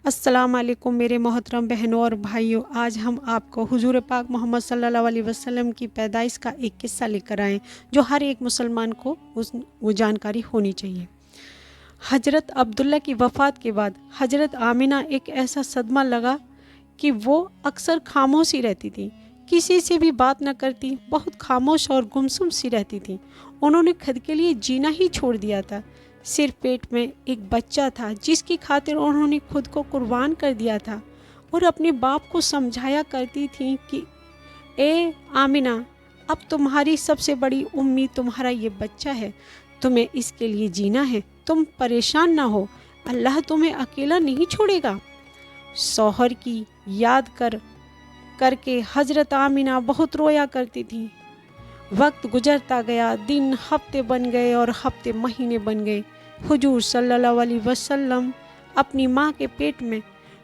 السلام علیکم میرے محترم بہنوں اور بھائیوں، آج ہم آپ کو حضور پاک محمد صلی اللہ علیہ وسلم کی پیدائش کا ایک قصہ لے کر آئیں جو ہر ایک مسلمان کو وہ جانکاری ہونی چاہیے۔ حضرت عبداللہ کی وفات کے بعد حضرت آمینہ ایک ایسا صدمہ لگا کہ وہ اکثر خاموشی رہتی تھی، کسی سے بھی بات نہ کرتی، بہت خاموش اور گمسم سی رہتی تھی۔ انہوں نے خود کے لیے جینا ہی چھوڑ دیا تھا۔ صرف پیٹ میں ایک بچہ تھا جس کی خاطر انہوں نے خود کو قربان کر دیا تھا، اور اپنے باپ کو سمجھایا کرتی تھیں کہ اے آمینہ، اب تمہاری سب سے بڑی امید تمہارا یہ بچہ ہے، تمہیں اس کے لیے جینا ہے، تم پریشان نہ ہو، اللہ تمہیں اکیلا نہیں چھوڑے گا۔ شوہر کی یاد کر کے حضرت آمینہ بہت رویا کرتی تھی۔ وقت گزرتا گیا، دن ہفتے بن گئے اور ہفتے مہینے بن گئے۔ حضور صلی اللہ علیہ وسلم اپنی ماں کے پیٹ میں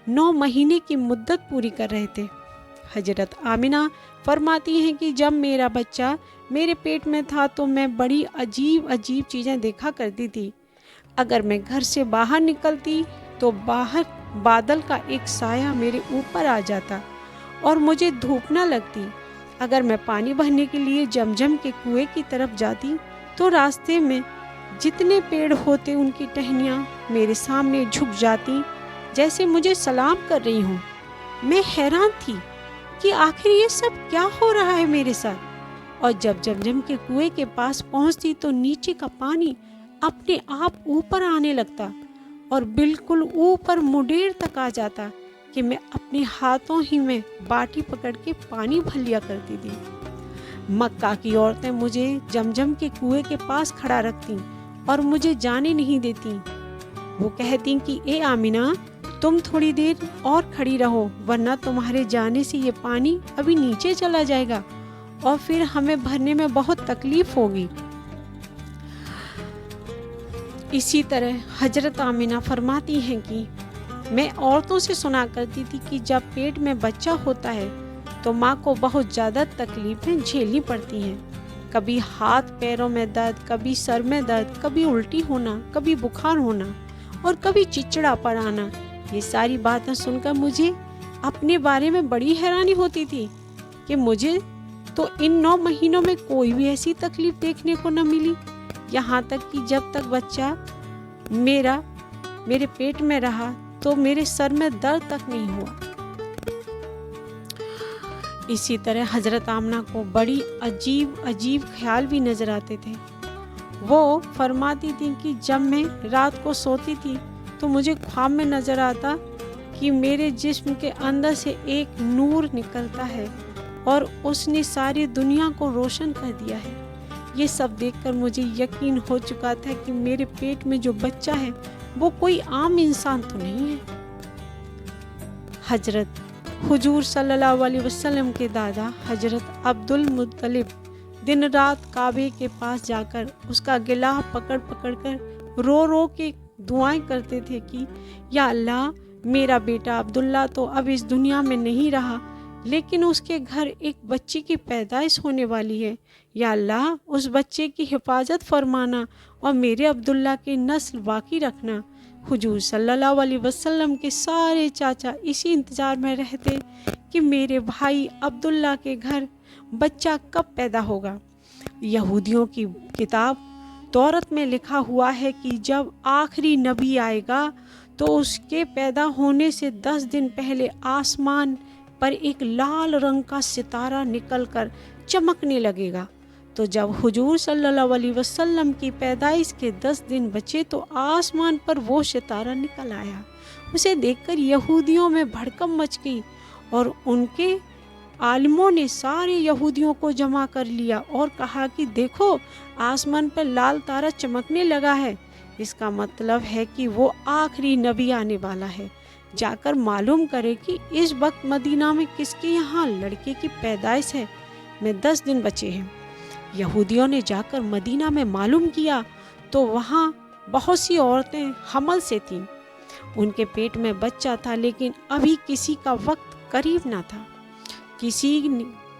9 مہینے کی مدت پوری کر رہے تھے۔ حضرت آمینہ فرماتی ہیں کہ جب میرا بچہ میرے پیٹ میں تھا تو میں بڑی عجیب چیزیں دیکھا کرتی تھی۔ اگر میں گھر سے باہر نکلتی تو باہر بادل کا ایک سایہ میرے اوپر آ جاتا اور مجھے دھوپ نہ لگتی۔ اگر میں پانی بھرنے کے لیے جمجم کے کنویں کی طرف جاتی تو راستے میں جتنے پیڑ ہوتے ان کی ٹہنیاں میرے سامنے جھک جاتی جیسے مجھے سلام کر رہی ہوں۔ میں حیران تھی کہ آخر یہ سب کیا ہو رہا ہے میرے ساتھ، اور جب جمجم کے کنویں کے پاس پہنچتی تو نیچے کا پانی اپنے آپ اوپر آنے لگتا اور بالکل اوپر منڈیر تک آ جاتا کہ میں اپنے ہاتھوں ہی میں باٹی پکڑ کے پانی بھر لیا کرتی تھی۔ مکہ کی عورتیں مجھے جمجم کے کنویں کے پاس کھڑا رکھتی اور مجھے جانے نہیں دیتی۔ وہ کہتی کہ اے آمینہ، تم تھوڑی دیر اور کھڑی رہو، ورنہ تمہارے جانے سے یہ پانی ابھی نیچے چلا جائے گا اور پھر ہمیں بھرنے میں بہت تکلیف ہوگی۔ اسی طرح حضرت آمینہ فرماتی ہیں کہ میں عورتوں سے سنا کرتی تھی کہ جب پیٹ میں بچہ ہوتا ہے تو ماں کو بہت زیادہ تکلیفیں جھیلنی پڑتی ہیں، کبھی ہاتھ پیروں میں درد، کبھی سر میں درد، کبھی الٹی ہونا، کبھی بخار ہونا اور کبھی چچڑا پڑ آنا۔ یہ ساری باتیں سن کر مجھے اپنے بارے میں بڑی حیرانی ہوتی تھی کہ مجھے تو ان 9 مہینوں میں کوئی بھی ایسی تکلیف دیکھنے کو نہ ملی، یہاں تک کہ جب تک بچہ میرے پیٹ میں رہا تو میرے سر میں درد تک نہیں ہوا۔ اسی طرح حضرت آمنہ کو بڑی عجیب خیال بھی نظر آتے تھے۔ وہ فرماتی تھی کہ جب میں رات کو سوتی تھی تو مجھے خواب میں نظر آتا کہ میرے جسم کے اندر سے ایک نور نکلتا ہے اور اس نے ساری دنیا کو روشن کر دیا ہے۔ یہ سب دیکھ کر مجھے یقین ہو چکا تھا کہ میرے پیٹ میں جو بچہ ہے وہ کوئی عام انسان تو نہیں ہے۔ حضرت حضور صلی اللہ علیہ وسلم کے دادا حضرت عبد المطلب دن رات کعبے کے پاس جا کر اس کا گلا پکڑ کر رو کے دعائیں کرتے تھے کہ یا اللہ، میرا بیٹا عبداللہ تو اب اس دنیا میں نہیں رہا، لیکن اس کے گھر ایک بچی کی پیدائش ہونے والی ہے۔ یا اللہ، اس بچے کی حفاظت فرمانا اور میرے عبداللہ کی نسل باقی رکھنا۔ حضور صلی اللہ علیہ وسلم کے سارے چاچا اسی انتظار میں رہتے کہ میرے بھائی عبداللہ کے گھر بچہ کب پیدا ہوگا۔ یہودیوں کی کتاب تورات میں لکھا ہوا ہے کہ جب آخری نبی آئے گا تو اس کے پیدا ہونے سے 10 دن پہلے آسمان پر ایک لال رنگ کا ستارہ نکل کر چمکنے لگے گا۔ تو جب حضور صلی اللہ علیہ وسلم کی پیدائش کے 10 دن بچے تو آسمان پر وہ ستارہ نکل آیا۔ اسے دیکھ کر یہودیوں میں بھڑکم مچ گئی اور ان کے عالموں نے سارے یہودیوں کو جمع کر لیا اور کہا کہ دیکھو، آسمان پر لال تارا چمکنے لگا ہے، اس کا مطلب ہے کہ وہ آخری نبی آنے والا ہے۔ جا کر معلوم کرے کہ اس وقت مدینہ میں کس کے یہاں لڑکے کی پیدائش ہے، میں 10 دن بچے ہیں۔ یہودیوں نے جا کر مدینہ میں معلوم کیا تو وہاں بہت سی عورتیں حمل سے تھیں، ان کے پیٹ میں بچہ تھا، لیکن ابھی کسی کا وقت قریب نہ تھا۔ کسی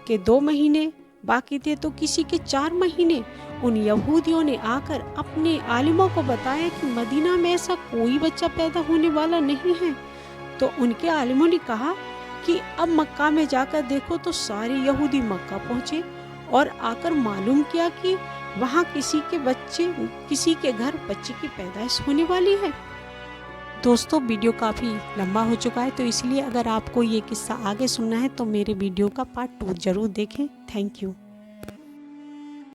کے 2 مہینے باقی تھے تو کسی کے 4 مہینے۔ ان یہودیوں نے آ کر اپنے عالموں کو بتایا کہ مدینہ میں ایسا کوئی بچہ پیدا ہونے والا نہیں ہے، تو ان کے عالموں نے کہا کہ اب مکہ میں جا کر دیکھو تو سارے یہودی مکہ پہنچے اور آ کر معلوم کیا کہ وہاں کسی کے گھر بچے کی پیدائش ہونے والی ہے۔ دوستو ویڈیو کافی لمبا ہو چکا ہے، تو اس لیے اگر آپ کو یہ قصہ آگے سننا ہے تو میرے ویڈیو کا پارٹ 2 ضرور دیکھیں۔ Thank you.